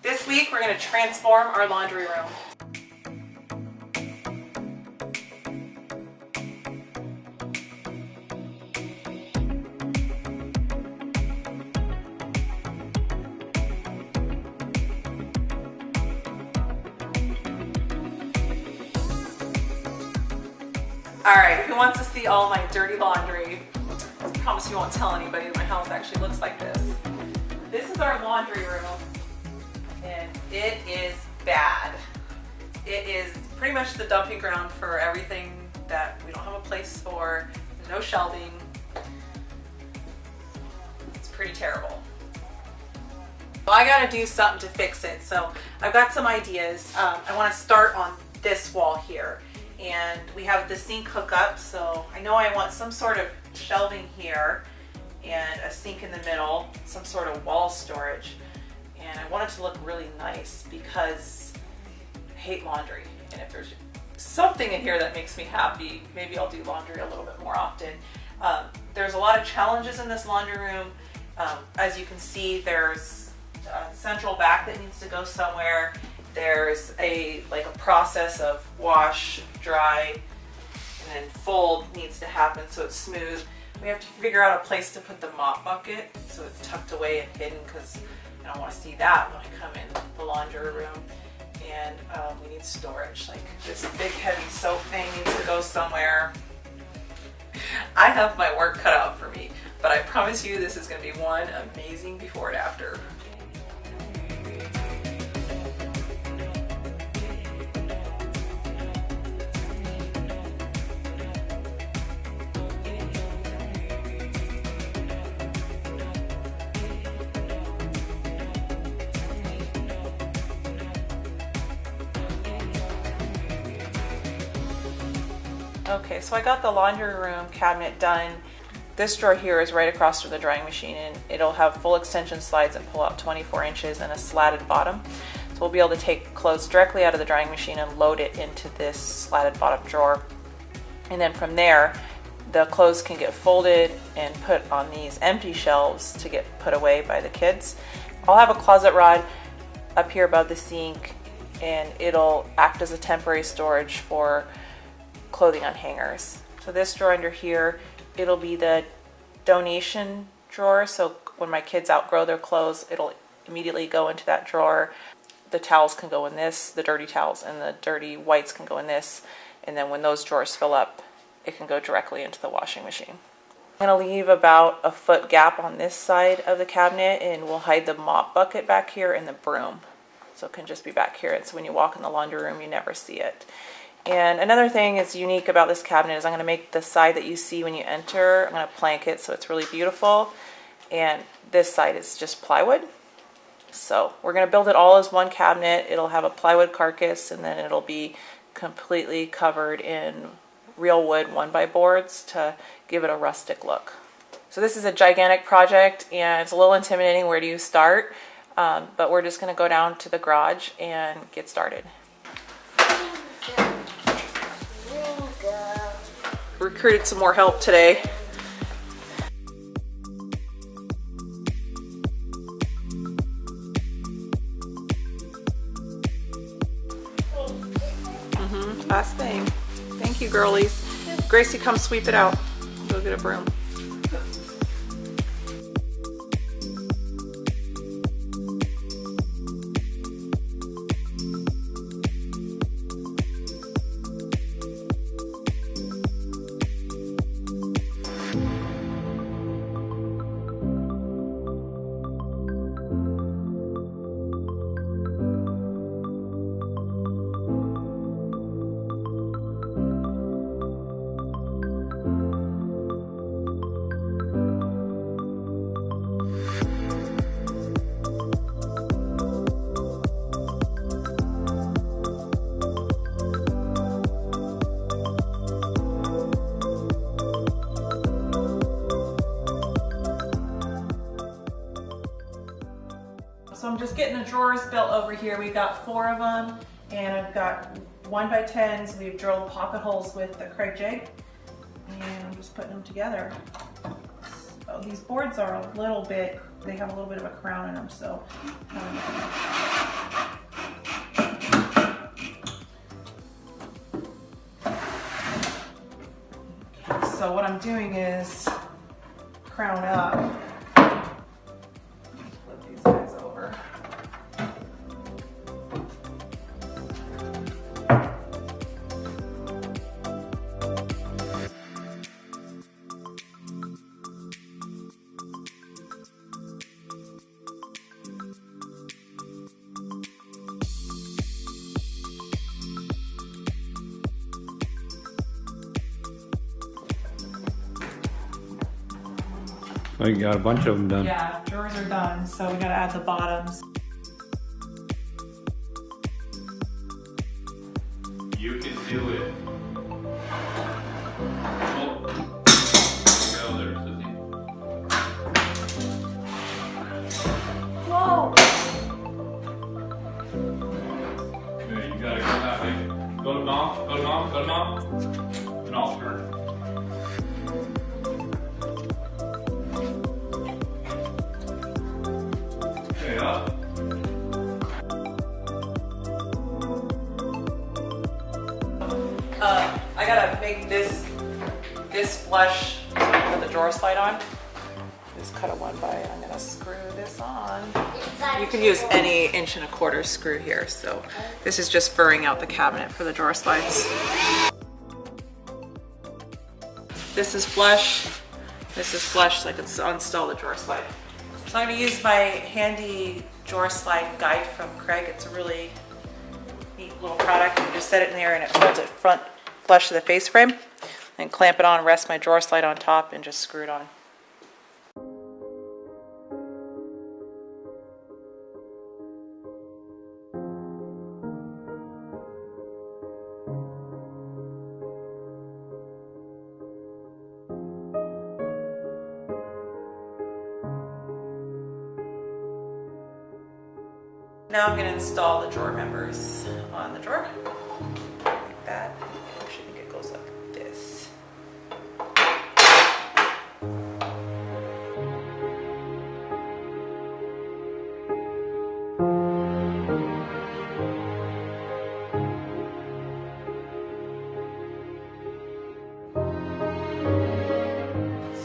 This week we're going to transform our laundry room. Alright, who wants to see all my dirty laundry? I promise you won't tell anybody that my house actually looks like this. This is our laundry room, and it is bad. It is pretty much the dumping ground for everything that we don't have a place for. There's no shelving. It's pretty terrible. Well, I gotta do something to fix it, so I've got some ideas. I want to start on this wall here. And we have the sink hookup, so I know I want some sort of shelving here and a sink in the middle, some sort of wall storage. And I want it to look really nice because I hate laundry. And if there's something in here that makes me happy, maybe I'll do laundry a little bit more often. There's a lot of challenges in this laundry room. As you can see, there's a central back that needs to go somewhere. There's a process of wash, dry, and then fold needs to happen so it's smooth. We have to figure out a place to put the mop bucket so it's tucked away and hidden because I don't want to see that when I come in the laundry room. And we need storage. Like this big heavy soap thing needs to go somewhere. I have my work cut out for me, but I promise you this is going to be one amazing before and after. Okay, so I got the laundry room cabinet done. This drawer here is right across from the drying machine, and it'll have full extension slides and pull out 24 inches and a slatted bottom. So we'll be able to take clothes directly out of the drying machine and load it into this slatted bottom drawer. And then from there, the clothes can get folded and put on these empty shelves to get put away by the kids. I'll have a closet rod up here above the sink, and it'll act as a temporary storage for clothing on hangers. So this drawer under here, it'll be the donation drawer. So when my kids outgrow their clothes, it'll immediately go into that drawer. The towels can go in this, the dirty towels, and the dirty whites can go in this. And then when those drawers fill up, it can go directly into the washing machine. I'm going to leave about a foot gap on this side of the cabinet, and we'll hide the mop bucket back here and the broom. So it can just be back here. And so when you walk in the laundry room, you never see it. And another thing that's unique about this cabinet is I'm going to make the side that you see when you enter, I'm going to plank it so it's really beautiful. And this side is just plywood. So we're going to build it all as one cabinet. It'll have a plywood carcass, and then it'll be completely covered in real wood 1x boards to give it a rustic look. So this is a gigantic project, and it's a little intimidating. Where do you start? But we're just going to go down to the garage and get started. Recruited some more help today. Last thing. Thank you, girlies. Gracie, come sweep it out. Go get a broom. So I'm just getting the drawers built over here. We've got 4 of them, and I've got 1x10s. We've drilled pocket holes with the Craig jig, and I'm just putting them together. So these boards are a little bit, they have a little bit of a crown in them, so I'm doing is crown up. Flip these guys over. Oh, you got a bunch of them done. Yeah, drawers are done, so we gotta add the bottoms. You can do it. Oh. Go there, Susie. Whoa! Okay, you gotta go that way. Go to mom, go to mom, go to mom. And I'll turn. Okay, up. I gotta make this flush with the drawer slide on. Just cut it one by, I'm gonna screw this on. You can use any 1¼ inch screw here. So this is just furring out the cabinet for the drawer slides. This is flush. This is flush, so I can install the drawer slide. So I'm gonna use my handy drawer slide guide from Craig. It's a really neat little product. You just set it in there and it holds it front flush to the face frame. And clamp it on, rest my drawer slide on top, and just screw it on. Now I'm going to install the drawer members on the drawer, like that. I think it goes like this.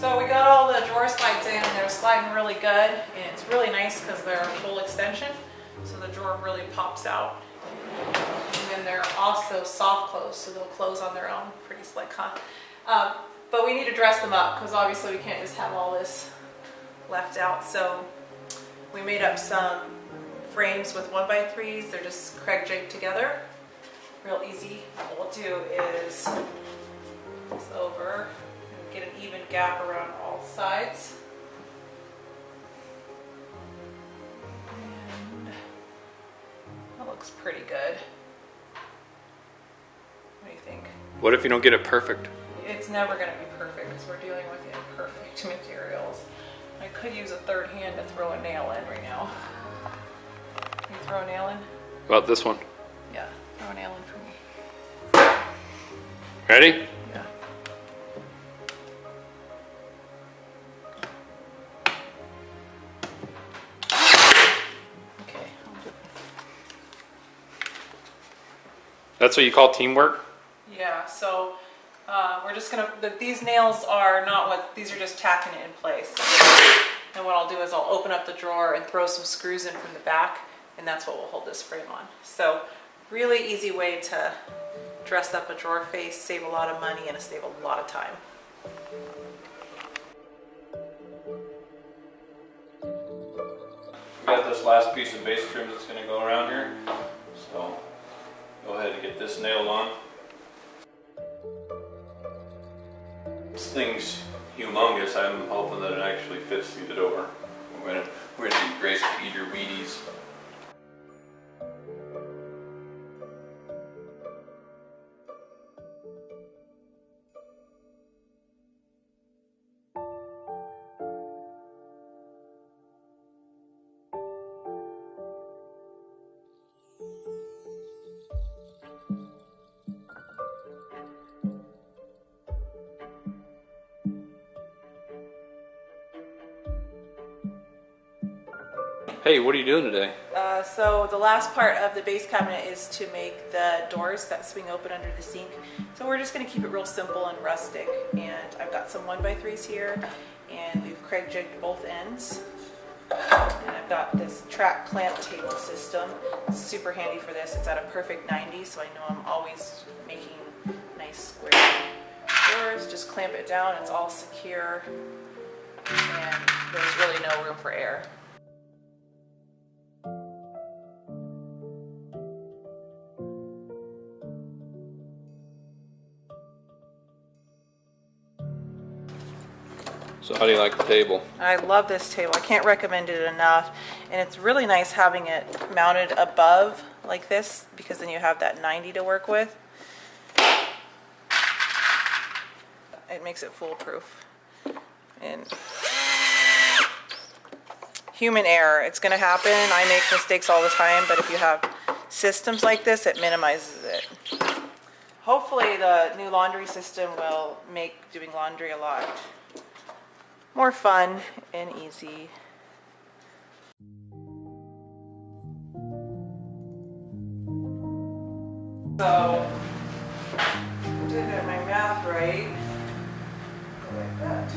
So we got all the drawer slides in, and they're sliding really good, and it's really nice because they're full extension. So the drawer really pops out. And then they're also soft close, so they'll close on their own. Pretty slick, huh? But we need to dress them up because obviously we can't just have all this left out. So we made up some frames with 1x3s. They're just Craig jigged together. Real easy. What we'll do is this over and get an even gap around all sides. That looks pretty good. What do you think? What if you don't get it perfect? It's never going to be perfect because we're dealing with imperfect materials. I could use a third hand to throw a nail in right now. Can you throw a nail in? About this one. Yeah, throw a nail in for me. Ready? Yeah. Okay. That's what you call teamwork? Yeah, so we're just gonna, these nails are not what, these are just tacking it in place. And what I'll do is I'll open up the drawer and throw some screws in from the back, and that's what will hold this frame on. So really easy way to dress up a drawer face, save a lot of money, and save a lot of time. We got this last piece of base trim that's going to go around here. So go ahead and get this nailed on. This thing's humongous. I'm hoping that it actually fits through the door. We're going to need Grace to eat her Wheaties. Hey, what are you doing today? So the last part of the base cabinet is to make the doors that swing open under the sink. So we're just going to keep it real simple and rustic. And I've got some 1x3s here, and we've Craig jigged both ends. And I've got this track clamp table system. It's super handy for this. It's at a perfect 90, so I know I'm always making nice square doors. Just clamp it down, it's all secure, and there's really no room for air. So how do you like the table? I love this table. I can't recommend it enough. And it's really nice having it mounted above like this, because then you have that 90 to work with. It makes it foolproof. And human error, it's going to happen. I make mistakes all the time, but if you have systems like this, it minimizes it. Hopefully the new laundry system will make doing laundry a lot more fun and easy. So, did I my math right? Go like that.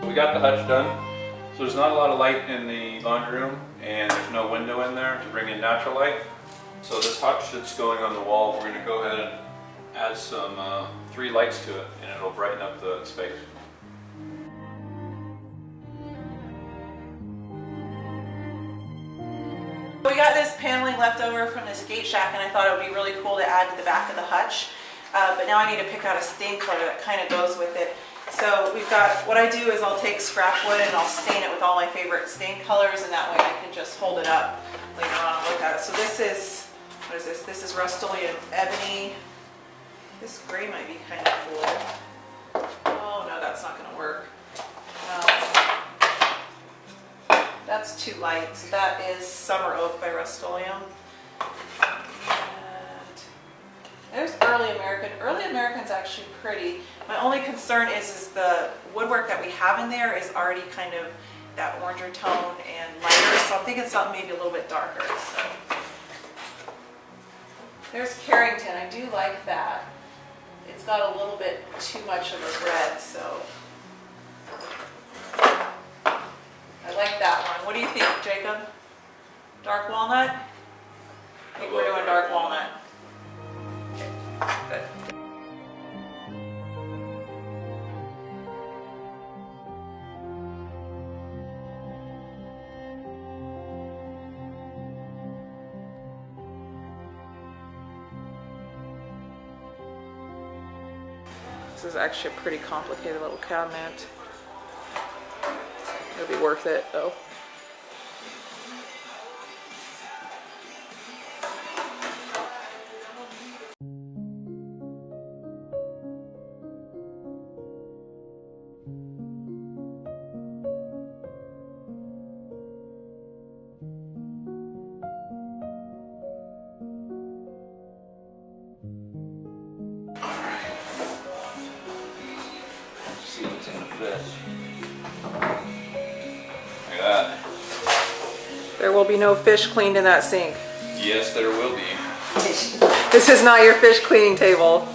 We got the hutch done, so there's not a lot of light in the laundry room, and there's no window in there to bring in natural light. So this hutch that's going on the wall, we're going to go ahead and add some 3 lights to it, and it'll brighten up the space. We got this paneling left over from the skate shack, and I thought it would be really cool to add to the back of the hutch. But now I need to pick out a stain color that kind of goes with it. So we've got, what I do is I'll take scrap wood and I'll stain it with all my favorite stain colors, and that way I can just hold it up later on and look at it. So this is, what is this? This is Rust-Oleum Ebony. This gray might be kind of cool. Oh no, that's not going to work. That's too light. So that is Summer Oak by Rust-Oleum. There's Early American. Early American's actually pretty. My only concern is the woodwork that we have in there is already kind of that oranger tone and lighter, so I'm thinking something maybe a little bit darker. So. There's Carrington. I do like that. It's got a little bit too much of a red, so I like that one. What do you think, Jacob? Dark walnut? I think we're doing dark walnut. Good. This is actually a pretty complicated little cabinet. It'll be worth it though. See what's in the fish. Look at that. There will be no fish cleaned in that sink. Yes, there will be. This is not your fish cleaning table.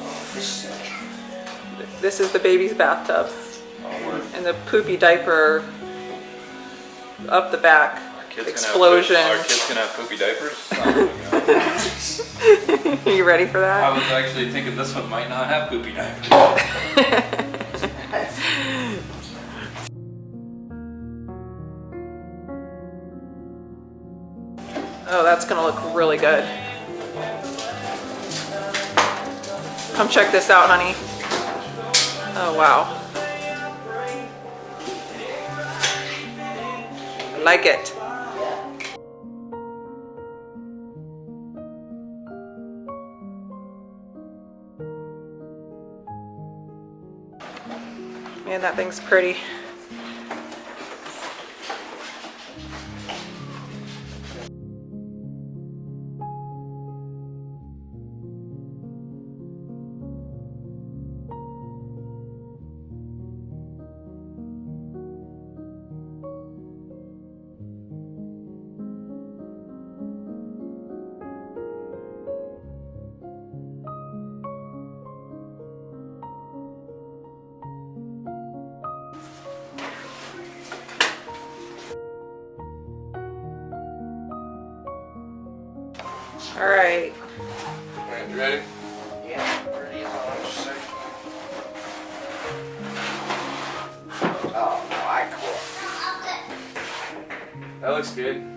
This is the baby's bathtub. And the poopy diaper up the back. Explosion. Our kids gonna have poopy diapers? Oh my God. Are you ready for that? I was actually thinking this one might not have poopy diapers. Oh, that's gonna look really good. Come check this out, honey. Oh, wow. I like it. Man, that thing's pretty. All right. Alright, you ready? Yeah, ready. Oh, no, I quit. That looks good.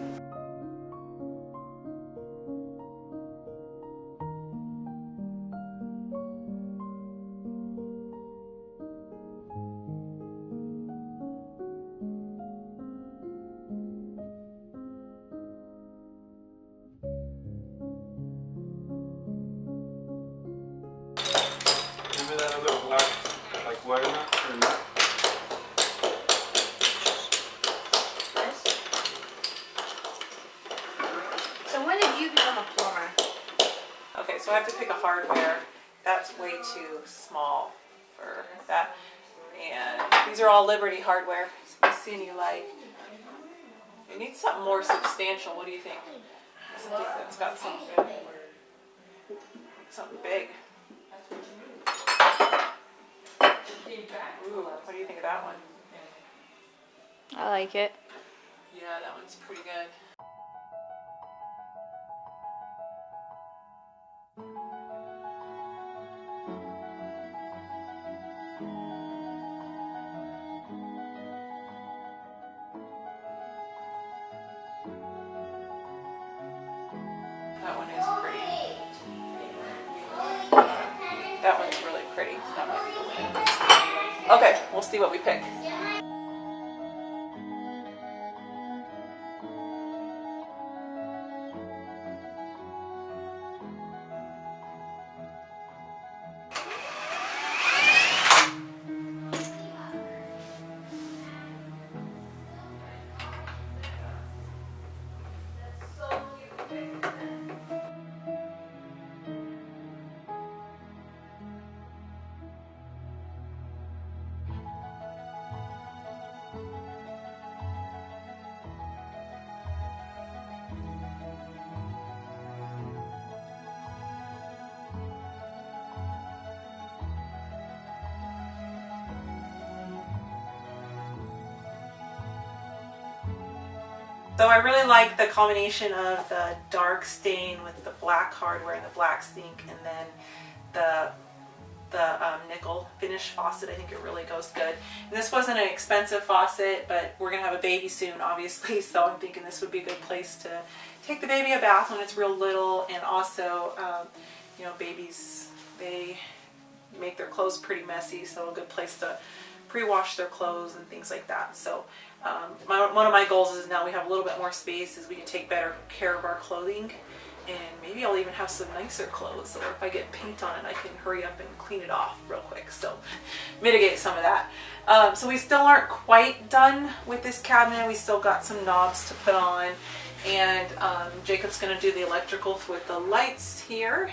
Give me that other black, like wire nut or nut. So when did you become a plumber? Okay, so I have to pick a hardware. That's way too small for that. And these are all Liberty hardware. So we'll see any you like. You need something more substantial. What do you think? Something that's got something big. Ooh, what do you think of that one? I like it. Yeah, that one's pretty good. That one is pretty. That one's really pretty. That might be the winner. Okay, we'll see what we pick. So I really like the combination of the dark stain with the black hardware and the black sink, and then the nickel finish faucet. I think it really goes good. And this wasn't an expensive faucet, but we're gonna have a baby soon, obviously, so I'm thinking this would be a good place to take the baby a bath when it's real little. And also, you know, babies, they make their clothes pretty messy, so a good place to pre-wash their clothes and things like that. So one of my goals is now we have a little bit more space, is we can take better care of our clothing, and maybe I'll even have some nicer clothes, or if I get paint on it I can hurry up and clean it off real quick, so mitigate some of that. So we still aren't quite done with this cabinet. We still got some knobs to put on, and Jacob's going to do the electrical with the lights here,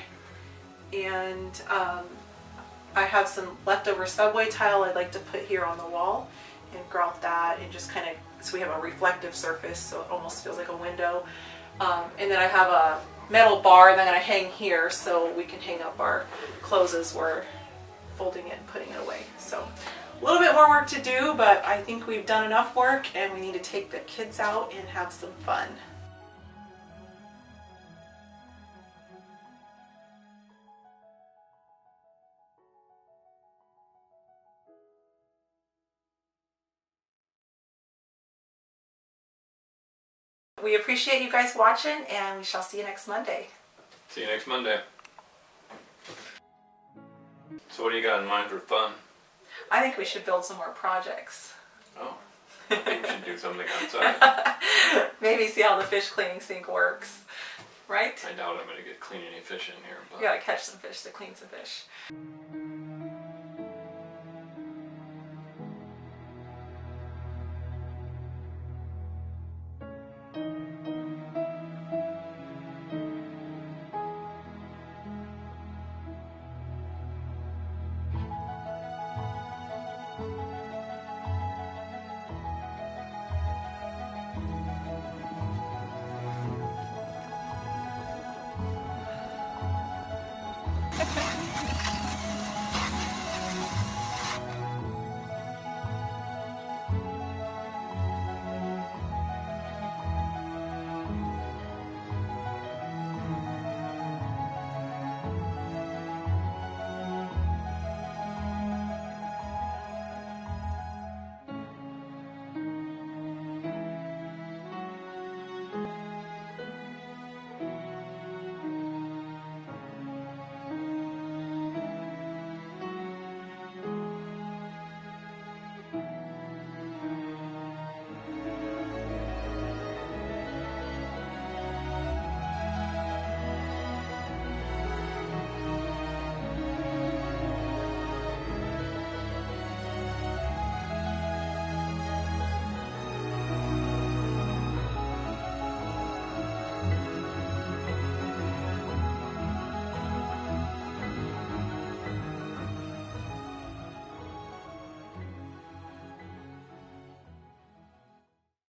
and I have some leftover subway tile I'd like to put here on the wall and grout that, and just kind of, so we have a reflective surface so it almost feels like a window. And then I have a metal bar that I'm going to hang here so we can hang up our clothes as we're folding it and putting it away. So a little bit more work to do, but I think we've done enough work, and we need to take the kids out and have some fun. we appreciate you guys watching, and we shall see you next Monday. See you next Monday. So what do you got in mind for fun? I think we should build some more projects. Oh, I think we should do something outside. Maybe see how the fish cleaning sink works, right? I doubt I'm going to get clean any fish in here. But... You gotta catch some fish to clean some fish.